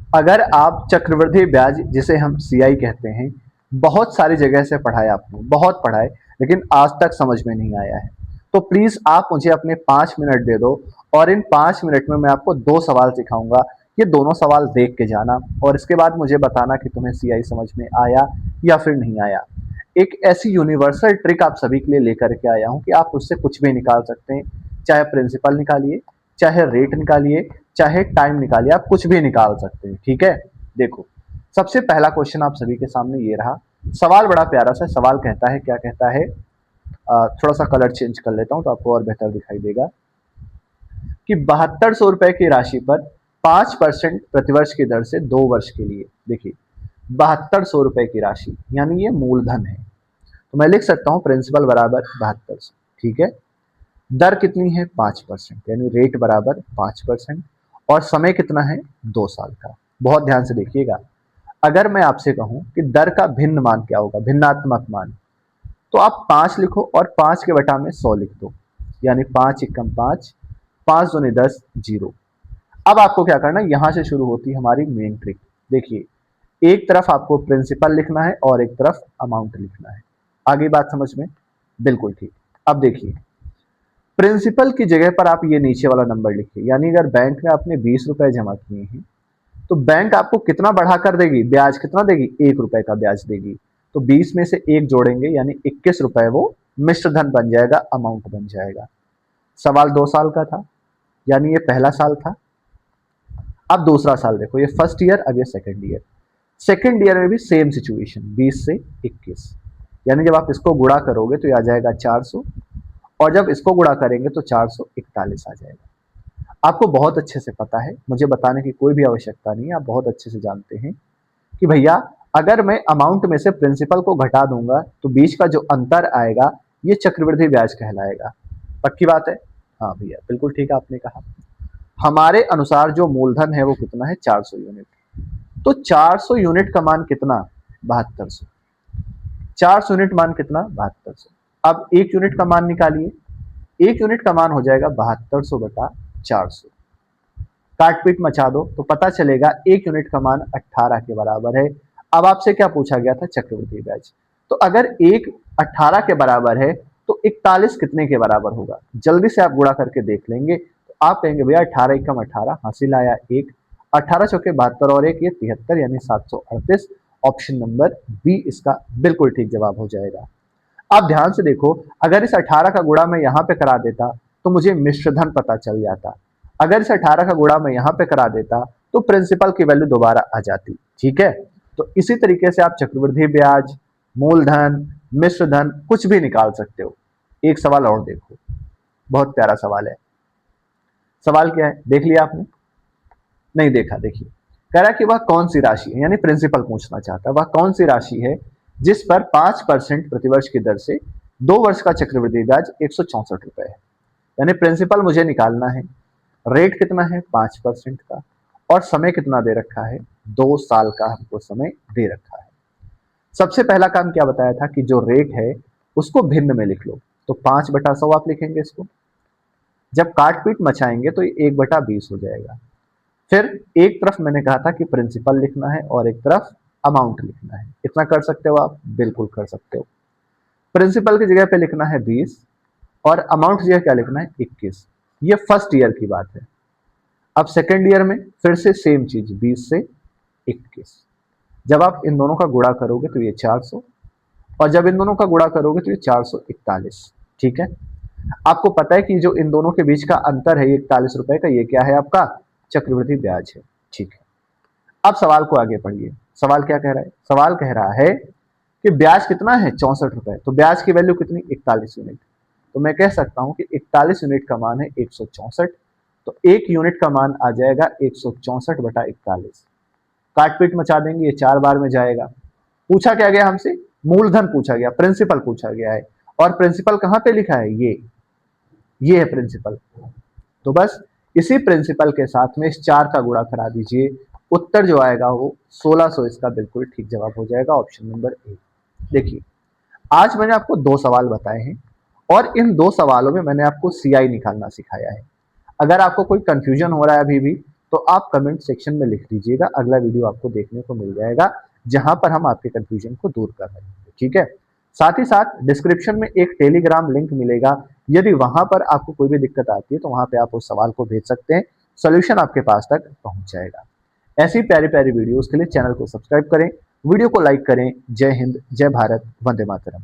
अगर आप चक्रवृद्धि ब्याज जिसे हम सीआई कहते हैं, बहुत सारी जगह से पढ़ा है आपने, बहुत पढ़ा है, लेकिन आज तक समझ में नहीं आया है, तो प्लीज आप मुझे अपने 5 मिनट दे दो और इन 5 मिनट में मैं आपको दो सवाल सिखाऊंगा। ये दोनों सवाल देख के जाना और इसके बाद मुझे बताना कि तुम्हें सीआई समझ में आया या फिर नहीं आया। एक ऐसी यूनिवर्सल ट्रिक आप सभी के लिए लेकर के आया हूं कि आप उससे कुछ भी निकाल सकते हैं। चाहे प्रिंसिपल निकालिए, चाहे रेट निकालिए, चाहे टाइम निकालिए, आप कुछ भी निकाल सकते हैं। ठीक है, देखो, सबसे पहला क्वेश्चन आप सभी के सामने ये रहा। सवाल बड़ा प्यारा सा सवाल कहता है, क्या कहता है, थोड़ा सा कलर चेंज कर लेता हूं तो आपको और बेहतर दिखाई देगा कि 7200 रुपए की राशि पर 5% प्रतिवर्ष की दर से 2 वर्ष के लिए, देखिए 7200 रुपए की राशि यानी ये मूलधन है, तो मैं लिख सकता हूं प्रिंसिपल बराबर 7200। ठीक है, दर कितनी है 5%, यानी रेट बराबर 5%, और समय कितना है 2 साल का। बहुत ध्यान से देखिएगा, अगर मैं आपसे कहूं कि दर का भिन्न मान क्या होगा, भिन्नात्मक मान, तो आप 5 लिखो और 5 के बटा में 100 लिख दो, यानी 5 × 5, 5 × 10 जीरो। अब आपको क्या करना है, यहां से शुरू होती है हमारी मेन ट्रिक। देखिए, एक तरफ आपको प्रिंसिपल लिखना है और एक तरफ अमाउंट लिखना है। आगे बात समझ में, बिल्कुल ठीक। अब देखिए, प्रिंसिपल की जगह पर आप ये नीचे वाला नंबर लिखिए, यानी अगर बैंक में आपने 20 रुपए जमा किए हैं तो बैंक आपको कितना बढ़ा कर देगी, ब्याज कितना देगी, 1 रुपए का ब्याज देगी। तो 20 में से एक जोड़ेंगे यानी 21 रुपए, वो मिश्र धन बन जाएगा, अमाउंट बन जाएगा। सवाल 2 साल का था, यानी ये पहला साल था। अब दूसरा साल देखो, ये फर्स्ट ईयर, अब ये सेकेंड ईयर। सेकेंड ईयर में भी सेम सिचुएशन, 20 से 21, यानी जब आप इसको गुणा करोगे तो ये आ जाएगा 400, और जब इसको गुणा करेंगे तो 441 आ जाएगा। आपको बहुत अच्छे से पता है, मुझे बताने की कोई भी आवश्यकता नहीं है, आप बहुत अच्छे से जानते हैं कि भैया अगर मैं अमाउंट में से प्रिंसिपल को घटा दूंगा तो बीच का जो अंतर आएगा ये चक्रवृद्धि ब्याज कहलाएगा। पक्की बात है? हाँ भैया, बिल्कुल ठीक आपने कहा। हमारे अनुसार जो मूलधन है वो कितना है, 400 यूनिट। तो 400 यूनिट का मान कितना, 7200। 400 यूनिट मान कितना, 7200। अब 1 यूनिट का मान निकालिए, 1 यूनिट का मान हो जाएगा 7200/400। काट पीट मचा दो तो पता चलेगा 1 यूनिट का मान 18 के बराबर है। अब आपसे क्या पूछा गया था, चक्रवृद्धि ब्याज। तो अगर एक 18 के बराबर है तो 41 कितने के बराबर होगा, जल्दी से आप गुणा करके देख लेंगे तो आप कहेंगे भैया 18 एकम 18, हासिल आया 1, 18 चौके 72 और 1 ये 73, यानी 738। ऑप्शन नंबर बी इसका बिल्कुल ठीक जवाब हो जाएगा। आप ध्यान से देखो, अगर इस 18 का गुणा मैं यहां पे करा देता तो मुझे मिश्रधन पता चल जाता, अगर इस 18 का गुणा मैं यहां पे करा देता तो प्रिंसिपल की वैल्यू दोबारा आ जाती। ठीक है, तो इसी तरीके से आप चक्रवृद्धि ब्याज, मूलधन, मिश्रधन कुछ भी निकाल सकते हो। एक सवाल और देखो, बहुत प्यारा सवाल है। सवाल क्या है, देख लिया आपने? नहीं देखा? देखिए, कह रहा कि वह कौन सी राशि है, यानी प्रिंसिपल पूछना चाहता है, वह कौन सी राशि है जिस पर 5% प्रतिवर्ष की दर से 2 वर्ष का चक्रवृद्धि ब्याज 164 रुपए है। यानी प्रिंसिपल मुझे निकालना है, रेट कितना है 5% का, और समय कितना दे रखा है, 2 साल का हमको समय दे रखा है। सबसे पहला काम क्या बताया था कि जो रेट है उसको भिन्न में लिख लो, तो 5/100 आप लिखेंगे इसको। जब काट पीट मचाएंगे तो ये 1/20 हो जाएगा। फिर एक तरफ मैंने कहा था कि प्रिंसिपल लिखना है और एक तरफ अमाउंट लिखना है। इतना कर सकते हो आप? बिल्कुल कर सकते हो। प्रिंसिपल की जगह पे लिखना है 20 और अमाउंट की जगह क्या लिखना है, 21। ये फर्स्ट ईयर की बात है। अब सेकेंड ईयर में फिर से सेम चीज, 20 से 21। जब आप इन दोनों का गुणा करोगे तो ये 400, और जब इन दोनों का गुणा करोगे तो ये 441। ठीक है, आपको पता है कि जो इन दोनों के बीच का अंतर है ये 41 रुपए का, ये क्या है आपका, चक्रवृद्धि ब्याज है। ठीक है, अब सवाल को आगे पढ़िए। सवाल क्या कह रहा है, सवाल कह रहा है कि ब्याज कितना है, 64 रुपए। तो ब्याज की वैल्यू कितनी, 41 यूनिट। तो मैं कह सकता हूं कि 41 यूनिट का मान है 164, तो 1 यूनिट का मान आ जाएगा 164/41। काट पीट मचा देंगे, ये 4 बार में जाएगा। पूछा क्या गया हमसे, मूलधन पूछा गया, प्रिंसिपल पूछा गया है, और प्रिंसिपल कहां पे लिखा है, ये है प्रिंसिपल। तो बस इसी प्रिंसिपल के साथ में इस 4 का गुणा करा दीजिए, उत्तर जो आएगा वो 1600 इसका बिल्कुल ठीक जवाब हो जाएगा, ऑप्शन नंबर ए। देखिए, आज मैंने आपको 2 सवाल बताए हैं और इन 2 सवालों में मैंने आपको सीआई निकालना सिखाया है। अगर आपको कोई कंफ्यूजन हो रहा है अभी भी तो आप कमेंट सेक्शन में लिख दीजिएगा, अगला वीडियो आपको देखने को मिल जाएगा जहां पर हम आपके कंफ्यूजन को दूर कर रहे हैं। ठीक है, साथ ही साथ डिस्क्रिप्शन में एक टेलीग्राम लिंक मिलेगा, यदि वहां पर आपको कोई भी दिक्कत आती है तो वहां पे आप उस सवाल को भेज सकते हैं, सोल्यूशन आपके पास तक पहुंच जाएगा। ऐसी प्यारी प्यारी वीडियोस के लिए चैनल को सब्सक्राइब करें, वीडियो को लाइक करें। जय हिंद, जय भारत, वंदे मातरम।